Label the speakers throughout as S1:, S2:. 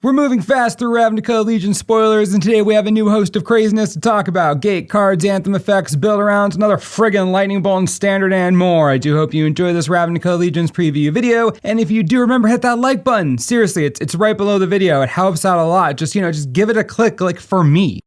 S1: We're moving fast through Ravnica Legion spoilers, and today we have a new host of craziness to talk about. Gate cards, anthem effects, build-arounds, another friggin' lightning bolt and standard, and more. I do hope you enjoy this Ravnica Legion's preview video, and if you do, remember, hit that like button. Seriously, it's right below the video. It helps out a lot. Just give it a click, like, for me.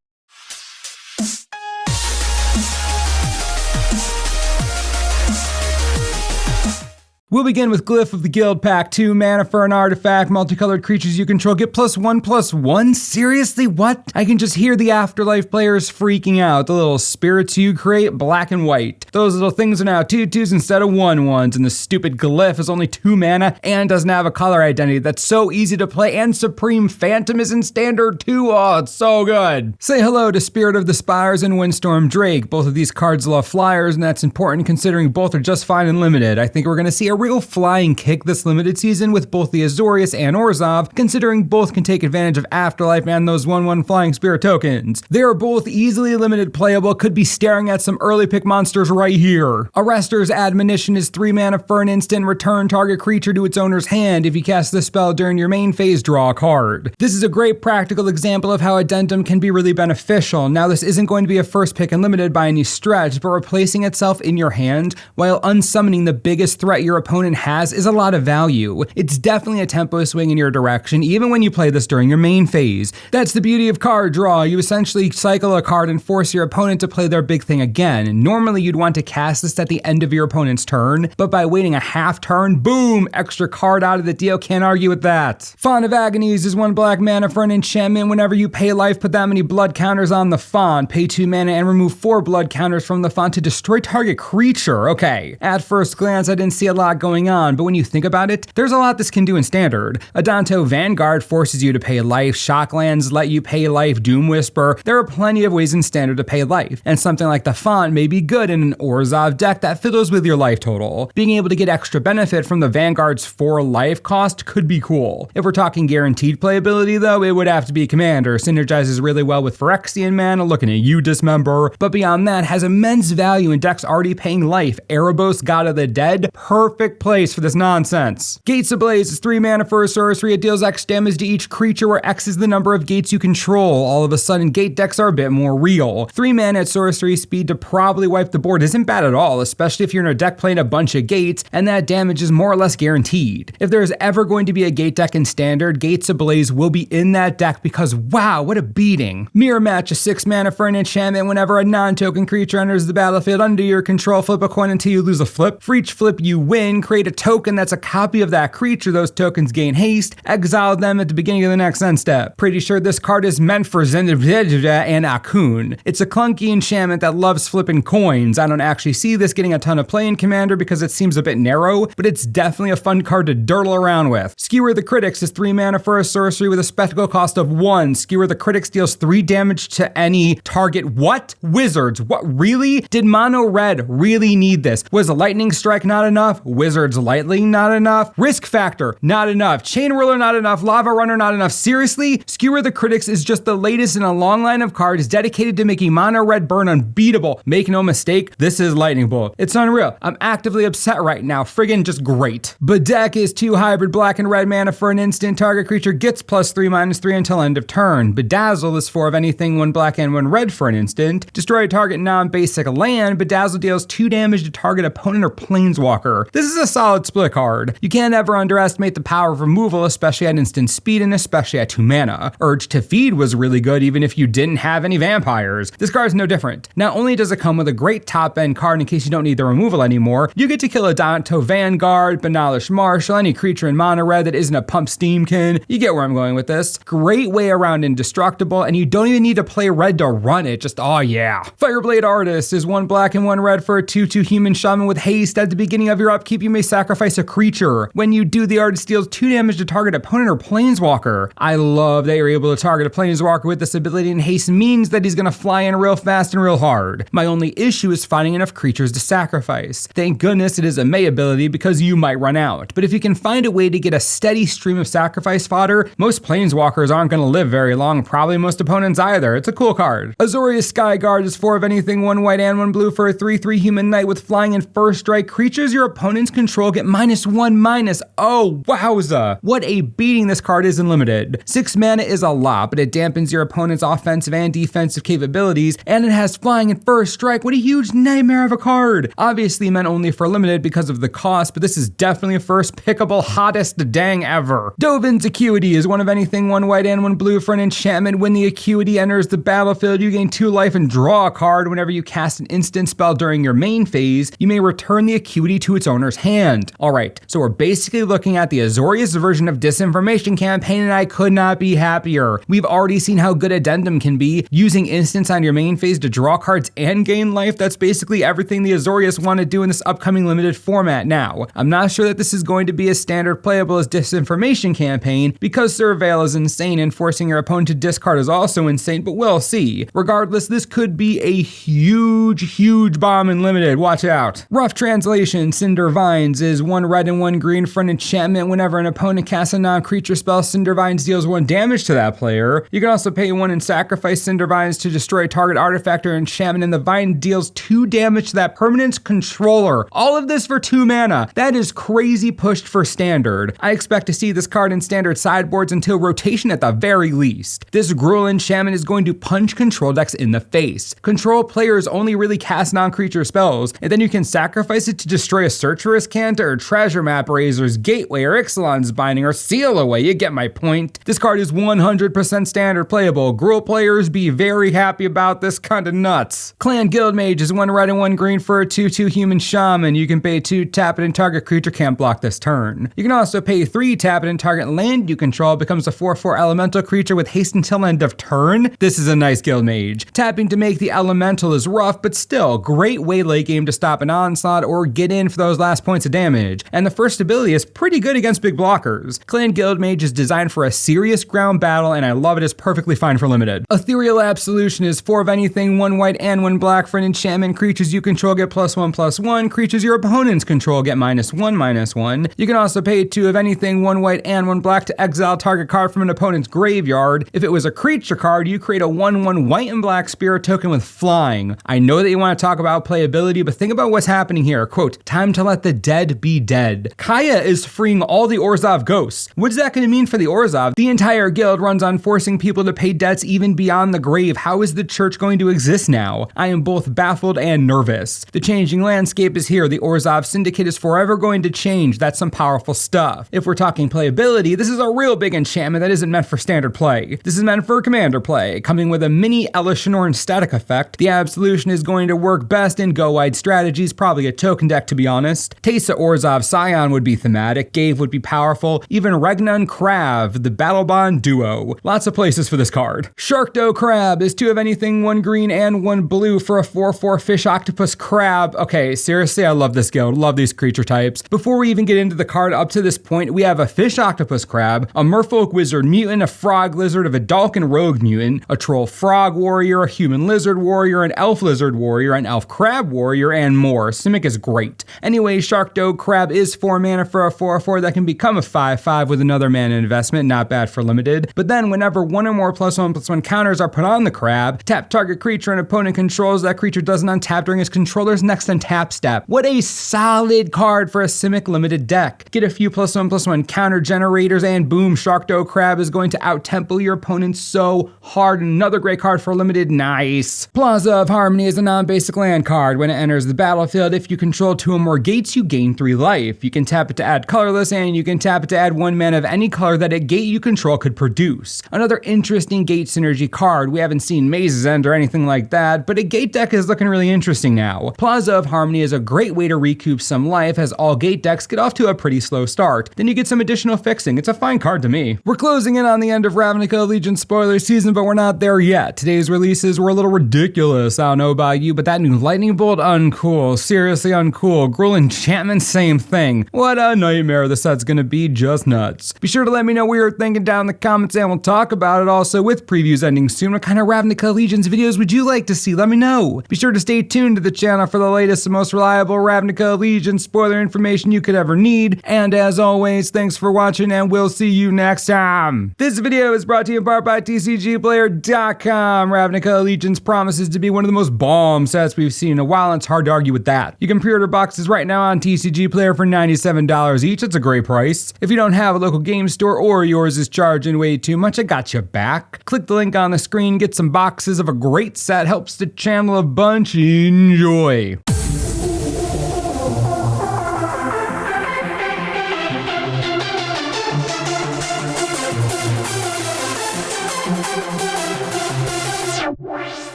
S1: We'll begin with Glyph of the Guild Pack 2 mana for an artifact. Multicolored creatures you control get +1/+1? Seriously, what? I can just hear the Afterlife players freaking out. The little spirits you create, black and white. Those little things are now 2/2s instead of 1/1s, and the stupid Glyph is only 2 mana and doesn't have a color identity. That's so easy to play, and Supreme Phantom is in standard too. Oh, it's so good. Say hello to Spirit of the Spires and Windstorm Drake. Both of these cards love flyers, and that's important considering both are just fine and limited. I think we're gonna see a real flying kick this limited season with both the Azureus and Orzhov, considering both can take advantage of Afterlife and those 1/1 flying spirit tokens. They are both easily limited playable, could be staring at some early pick monsters right here. Arrester's Admonition is 3 mana for an instant, return target creature to its owner's hand. If you cast this spell during your main phase, draw a card. This is a great practical example of how Addendum can be really beneficial. Now, this isn't going to be a first pick and limited by any stretch, but replacing itself in your hand while unsummoning the biggest threat your opponent has is a lot of value. It's definitely a tempo swing in your direction, even when you play this during your main phase. That's the beauty of card draw. You essentially cycle a card and force your opponent to play their big thing again. Normally you'd want to cast this at the end of your opponent's turn, but by waiting a half turn, boom, extra card out of the deal, can't argue with that. Font of Agonies is 1 black mana for an enchantment. Whenever you pay life, put that many blood counters on the font. Pay 2 mana and remove 4 blood counters from the font to destroy target creature. Okay, at first glance I didn't see a lot going on, but when you think about it, there's a lot this can do in standard. Adanto Vanguard forces you to pay life, Shocklands let you pay life, Doom Whisper. There are plenty of ways in standard to pay life, and something like the font may be good in an Orzhov deck that fiddles with your life total. Being able to get extra benefit from the Vanguard's 4 life cost could be cool. If we're talking guaranteed playability though, it would have to be Commander. Synergizes really well with Phyrexian mana, looking at you, Dismember, but beyond that has immense value in decks already paying life. Erebos, God of the Dead, perfect place for this nonsense. Gates Ablaze is 3 mana for a sorcery. It deals X damage to each creature where X is the number of gates you control. All of a sudden, gate decks are a bit more real. 3 mana at sorcery speed to probably wipe the board isn't bad at all, especially if you're in a deck playing a bunch of gates and that damage is more or less guaranteed. If there's ever going to be a gate deck in standard, Gates Ablaze will be in that deck because wow, what a beating. Mirror Match is 6 mana for an enchantment. Whenever a non-token creature enters the battlefield under your control, flip a coin until you lose a flip. For each flip you win, create a token that's a copy of that creature. Those tokens gain haste. Exile them at the beginning of the next end step. Pretty sure this card is meant for Cinder Vines and Acuity. It's a clunky enchantment that loves flipping coins. I don't actually see this getting a ton of play in Commander because it seems a bit narrow, but it's definitely a fun card to dirtle around with. Skewer the Critics is 3 mana for a sorcery with a spectacle cost of 1. Skewer the Critics deals 3 damage to any target. What? Wizards. What? Really? Did mono red really need this? Was a Lightning Strike not enough? Wizards Lightning not enough? Risk Factor not enough? Chain Whirler not enough? Lava Runner not enough? Seriously? Skewer the Critics is just the latest in a long line of cards dedicated to making mono red burn unbeatable. Make no mistake, this is Lightning Bolt. It's unreal. I'm actively upset right now. Friggin' just great. Bedeck is 2 hybrid black and red mana for an instant. Target creature gets +3/-3 until end of turn. Bedazzle is 4 of anything, 1 black and 1 red for an instant. Destroy a target non-basic land. Bedazzle deals 2 damage to target opponent or planeswalker. This is a solid split card. You can't ever underestimate the power of removal, especially at instant speed and especially at 2 mana. Urge to Feed was really good even if you didn't have any vampires. This card is no different. Not only does it come with a great top end card in case you don't need the removal anymore, you get to kill a Adanto Vanguard, Banalish Marshal, any creature in mono red that isn't a pump steamkin. You get where I'm going with this. Great way around indestructible, and you don't even need to play red to run it. Just oh yeah. Fireblade Artist is 1 black and 1 red for a 2/2 human shaman with haste. At the beginning of your upkeep, you may sacrifice a creature. When you do, the artist deals 2 damage to target opponent or planeswalker. I love that you're able to target a planeswalker with this ability, and haste means that he's gonna fly in real fast and real hard. My only issue is finding enough creatures to sacrifice. Thank goodness it is a May ability because you might run out. But if you can find a way to get a steady stream of sacrifice fodder, most planeswalkers aren't gonna live very long, probably most opponents either. It's a cool card. Azureus Sky Guard is 4 of anything, 1 white and 1 blue for a 3/3 human knight with flying and first strike. Creatures your opponents control get -1/-. Oh, wowza. What a beating this card is in Limited. 6 mana is a lot, but it dampens your opponent's offensive and defensive capabilities, and it has flying and first strike. What a huge nightmare of a card. Obviously meant only for Limited because of the cost, but this is definitely a first pickable hottest dang ever. Dovin's Acuity is one of anything 1 white and 1 blue for an enchantment. When the Acuity enters the battlefield, you gain 2 life and draw a card. Whenever you cast an instant spell during your main phase, you may return the Acuity to its owner's hand. Alright, so we're basically looking at the Azureus version of Disinformation Campaign, and I could not be happier. We've already seen how good Addendum can be. Using instants on your main phase to draw cards and gain life, that's basically everything the Azureus want to do in this upcoming Limited format now. I'm not sure that this is going to be as standard playable as Disinformation Campaign, because Surveil is insane and forcing your opponent to discard is also insane, but we'll see. Regardless, this could be a huge bomb in Limited. Watch out. Rough translation, Cinder Vines is 1 red and 1 green for an enchantment. Whenever an opponent casts a non-creature spell, Cinder Vines deals 1 damage to that player. You can also pay 1 and sacrifice Cinder Vines to destroy target artifact or enchantment, and the vine deals 2 damage to that permanent's controller. All of this for 2 mana. That is crazy pushed for standard. I expect to see this card in standard sideboards until rotation at the very least. This Gruul enchantment is going to punch control decks in the face. Control players only really cast non-creature spells, and then you can sacrifice it to destroy a Searcherous Canter, or Treasure Map Razor's Gateway, or Ixalan's Binding, or Seal Away. You get my point. This card is 100% standard playable. Gruul players be very happy about this, kinda nuts. Clan Guild Mage is 1 red and 1 green for a 2/2 human shaman. You can pay 2, tap it, and target creature can't block this turn. You can also pay 3, tap it, and target land you control becomes a 4/4 elemental creature with haste until end of turn. This is a nice Guild Mage. Tapping to make the elemental is rough, but still, great way late game to stop an onslaught or get in for those last points of damage. And the first ability is pretty good against big blockers. Clan Guild Mage is designed for a serious ground battle, and I love it. It's perfectly fine for Limited. Ethereal Absolution is 4 of anything 1 white and 1 black for an enchantment. Creatures you control get +1/+1. Creatures your opponents control get -1/-1. You can also pay 2 of anything 1 white and 1 black to exile target card from an opponent's graveyard. If it was a creature card, you create a 1/1 white and black spirit token with flying. I know that you want to talk about playability, but think about what's happening here. Quote, time to let the dead be dead. Kaya is freeing all the Orzhov ghosts. What's that going to mean for the Orzhov? The entire guild runs on forcing people to pay debts even beyond the grave. How is the church going to exist now? I am both baffled and nervous. The changing landscape is here. The Orzhov Syndicate is forever going to change. That's some powerful stuff. If we're talking playability, this is a real big enchantment that isn't meant for standard play. This is meant for commander play, coming with a mini Elishanorn static effect. The Absolution is going to work best in go-wide strategies, probably a token deck to be honest. Teysa Orzhov Scion would be thematic, Gave would be powerful, even Regna and Krav, the Battle Bond duo. Lots of places for this card. Sharkdo Crab is 2 of anything 1 green and 1 blue for a 4/4 fish octopus crab. Okay, seriously, I love this guild, love these creature types. Before we even get into the card up to this point, we have a fish octopus crab, a merfolk wizard mutant, a frog lizard, a Vidalcan rogue mutant, a troll frog warrior, a human lizard warrior, an elf lizard warrior, an elf crab warrior, and more. Simic is great. Anyway, Sharkdo Crab is 4 mana for a 4/4 that can become a 5/5 with another mana investment, not bad for Limited. But then whenever 1 or more +1/+1 counters are put on the crab, tap target creature an opponent controls, that creature doesn't untap during its controller's next untap step. What a solid card for a Simic Limited deck. Get a few +1/+1 counter generators and boom, Sharkdo Crab is going to out-tempo your opponent so hard. Another great card for Limited, nice. Plaza of Harmony is a non-basic land card. When it enters the battlefield, if you control 2 or more gates, you gain 3 life. You can tap it to add colorless, and you can tap it to add 1 mana of any color that a gate you control could produce. Another interesting gate synergy card. We haven't seen Maze's End or anything like that, but a gate deck is looking really interesting now. Plaza of Harmony is a great way to recoup some life, as all gate decks get off to a pretty slow start. Then you get some additional fixing. It's a fine card to me. We're closing in on the end of Ravnica Allegiance spoiler season, but we're not there yet. Today's releases were a little ridiculous. I don't know about you, but that new Lightning Bolt, uncool. Seriously uncool. Gruul enchantment, same thing. What a nightmare the set's gonna be, just nuts. Be sure to let me know what you're thinking down in the comments and we'll talk about it. Also, with previews ending soon, what kind of Ravnica Allegiance videos would you like to see? Let me know. Be sure to stay tuned to the channel for the latest and most reliable Ravnica Allegiance spoiler information you could ever need. And as always, thanks for watching and we'll see you next time. This video is brought to you in part by TCGplayer.com. Ravnica Allegiance promises to be one of the most bomb sets we've seen in a while, and it's hard to argue with that. You can pre-order boxes right now on TCG player for $97 each. It's a great price. If you don't have a local game store or yours is charging way too much, I got you back. Click the link on the screen, get some boxes of a great set, helps to channel a bunch. Enjoy.